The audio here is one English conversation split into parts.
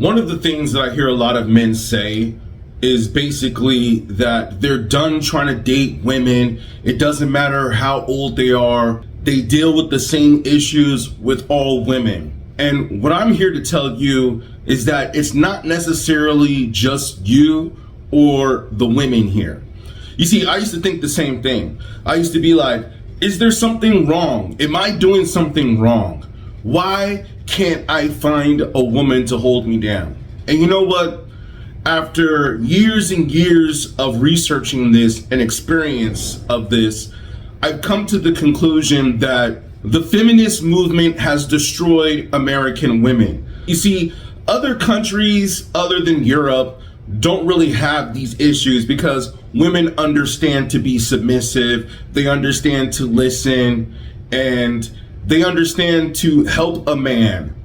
One of the things that I hear a lot of men say is basically that they're done trying to date women. It doesn't matter how old they are. They deal with the same issues with all women. And what I'm here to tell you is that it's not necessarily just you or the women here. You see, I used to think the same thing. I used to be like, is there something wrong? Am I doing something wrong? Why can't I find a woman to hold me down? And you know what? After years and years of researching this and experience of this, I've come to the conclusion that the feminist movement has destroyed American women. You see, other countries other than Europe don't really have these issues because women understand to be submissive, they understand to listen, and they understand to help a man,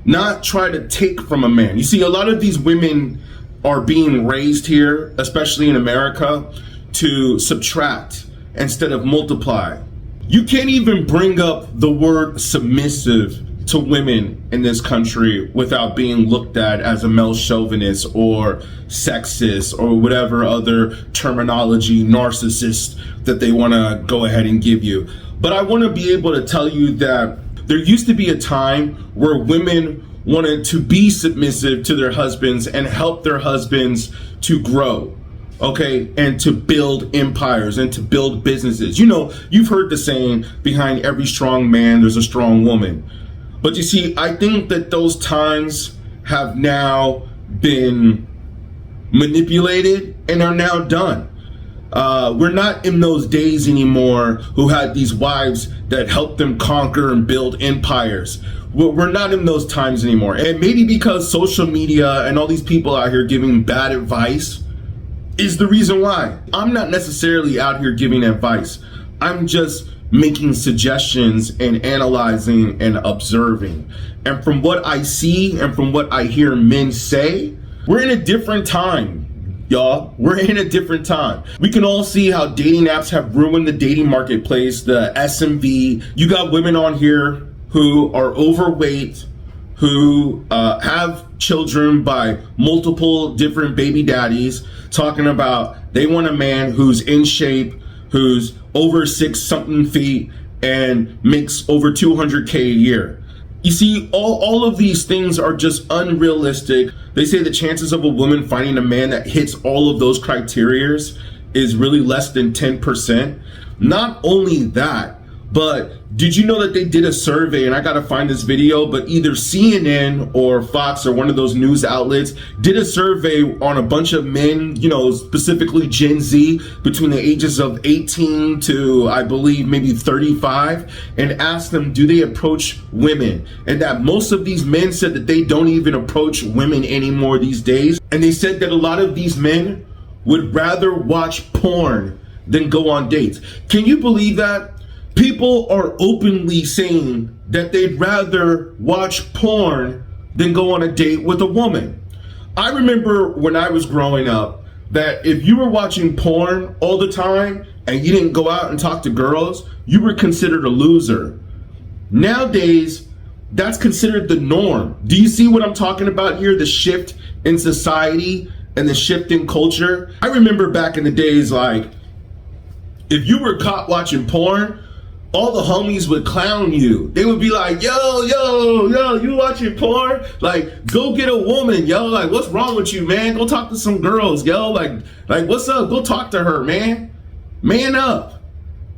not try to take from a man. You see, a lot of these women are being raised here, especially in America, to subtract instead of multiply. You can't even bring up the word submissive to women in this country without being looked at as a male chauvinist or sexist or whatever other terminology, narcissist, that they want to go ahead and give you. But I want to be able to tell you that there used to be a time where women wanted to be submissive to their husbands and help their husbands to grow, okay, and to build empires and to build businesses. You know, you've heard the saying, behind every strong man, there's a strong woman. But you see, I think that those times have now been manipulated and are now done. We're not in those days anymore who had these wives that helped them conquer and build empires. We're not in those times anymore. And maybe because social media and all these people out here giving bad advice is the reason why. I'm not necessarily out here giving advice. I'm just making suggestions and analyzing and observing. And from what I see and from what I hear men say, we're in a different time, y'all. We're in a different time. We can all see how dating apps have ruined the dating marketplace, the SMV. You got women on here who are overweight, who have children by multiple different baby daddies, talking about they want a man who's in shape, who's over 6-something feet and makes over 200K a year. You see, all of these things are just unrealistic. They say the chances of a woman finding a man that hits all of those criteria is really less than 10%. Not only that, but did you know that they did a survey, and I gotta find this video, but either CNN or Fox or one of those news outlets did a survey on a bunch of men, you know, specifically Gen Z, between the ages of 18 to, I believe, maybe 35, and asked them, do they approach women? And that most of these men said that they don't even approach women anymore these days. And they said that a lot of these men would rather watch porn than go on dates. Can you believe that? People are openly saying that they'd rather watch porn than go on a date with a woman. I remember when I was growing up that if you were watching porn all the time and you didn't go out and talk to girls, you were considered a loser. Nowadays, that's considered the norm. Do you see what I'm talking about here? The shift in society and the shift in culture. I remember back in the days, like, if you were caught watching porn, all the homies would clown you. They would be like, yo, you watching porn? Like, go get a woman, yo. Like, what's wrong with you, man? Go talk to some girls, yo. Like, what's up? Go talk to her, man. Man up.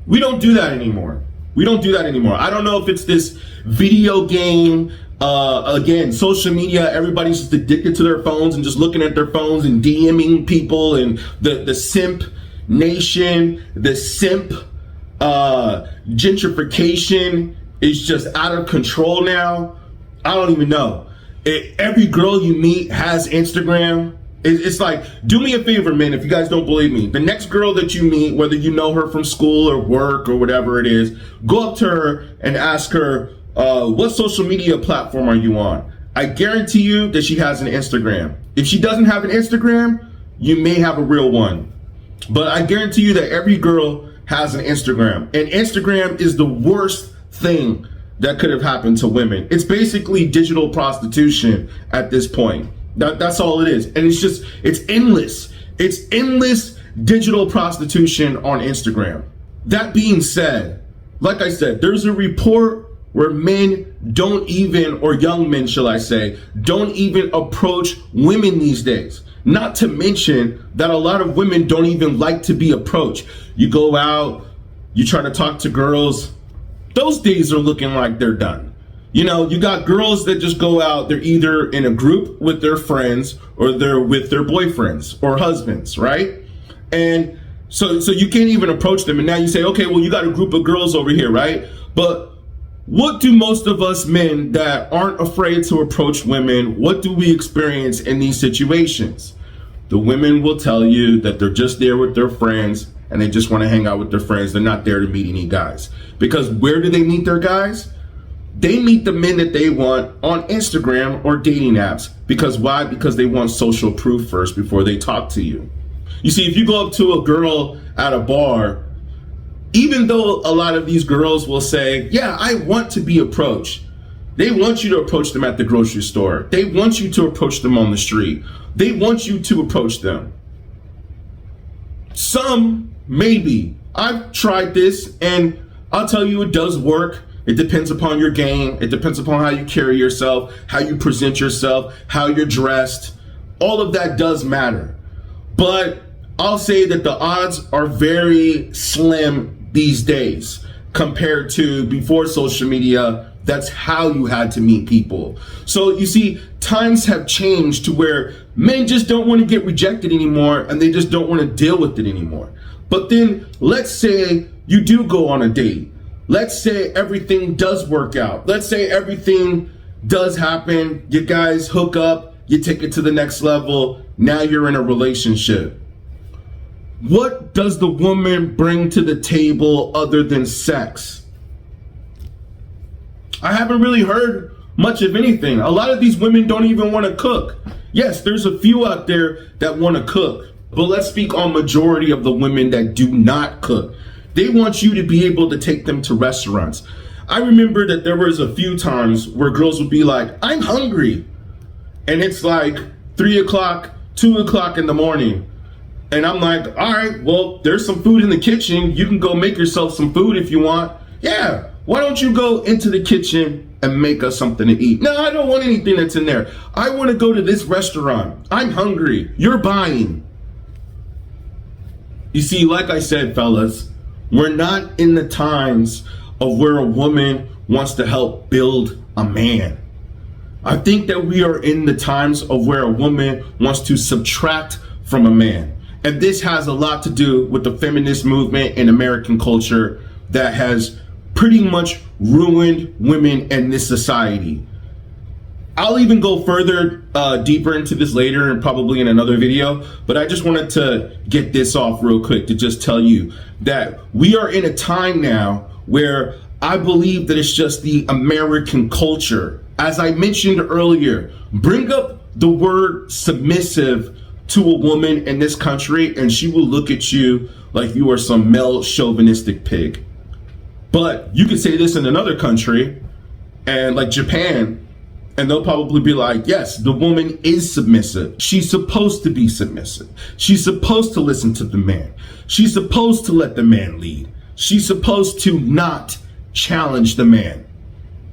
We don't do that anymore. We don't do that anymore. I don't know if it's this video game, again, social media, everybody's just addicted to their phones and just looking at their phones and DMing people, and the simp nation, the simp gentrification is just out of control now. I don't even know. Every girl you meet has Instagram. It's like, do me a favor, man, if you guys don't believe me. The next girl that you meet, whether you know her from school or work or whatever it is, go up to her and ask her, what social media platform are you on? I guarantee you that she has an Instagram. If she doesn't have an Instagram, you may have a real one. But I guarantee you that every girl has an Instagram. And Instagram is the worst thing that could have happened to women. It's basically digital prostitution at this point. That's all it is. And it's endless. It's endless digital prostitution on Instagram. That being said, like I said, there's a report where men don't even, or young men, shall I say, don't even approach women these days. Not to mention that a lot of women don't even like to be approached. You go out, you try to talk to girls, those days are looking like they're done. You know, you got girls that just go out, they're either in a group with their friends or they're with their boyfriends or husbands, right? And so you can't even approach them. And now you say, okay, well, you got a group of girls over here, right? But what do most of us men that aren't afraid to approach women, what do we experience in these situations? The women will tell you that they're just there with their friends and they just want to hang out with their friends. They're not there to meet any guys. Because where do they meet their guys? They meet the men that they want on Instagram or dating apps. Because why? Because they want social proof first before they talk to you. You see, if you go up to a girl at a bar, even though a lot of these girls will say, yeah, I want to be approached. They want you to approach them at the grocery store. They want you to approach them on the street. They want you to approach them. Some, maybe. I've tried this and I'll tell you it does work. It depends upon your game. It depends upon how you carry yourself, how you present yourself, how you're dressed. All of that does matter. But I'll say that the odds are very slim these days compared to before social media. That's how you had to meet people. So you see, times have changed to where men just don't want to get rejected anymore and they just don't want to deal with it anymore. But then let's say you do go on a date. Let's say everything does work out. Let's say everything does happen. You guys hook up, you take it to the next level. Now you're in a relationship. What does the woman bring to the table other than sex? I haven't really heard much of anything. A lot of these women don't even want to cook. Yes, there's a few out there that want to cook, but let's speak on majority of the women that do not cook. They want you to be able to take them to restaurants. I remember that there was a few times where girls would be like, I'm hungry. And it's like 3 o'clock, 2 o'clock in the morning. And I'm like, all right, well, there's some food in the kitchen. You can go make yourself some food if you want. Yeah, why don't you go into the kitchen and make us something to eat? No, I don't want anything that's in there. I want to go to this restaurant. I'm hungry. You're buying. You see, like I said, fellas, we're not in the times of where a woman wants to help build a man. I think that we are in the times of where a woman wants to subtract from a man. And this has a lot to do with the feminist movement in American culture that has pretty much ruined women in this society. I'll even go further, deeper into this later and probably in another video, but I just wanted to get this off real quick to just tell you that we are in a time now where I believe that it's just the American culture. As I mentioned earlier, bring up the word submissive to a woman in this country and she will look at you like you are some male chauvinistic pig. But you could say this in another country and like Japan, and they'll probably be like, yes, the woman is submissive. She's supposed to be submissive. She's supposed to listen to the man. She's supposed to let the man lead. She's supposed to not challenge the man.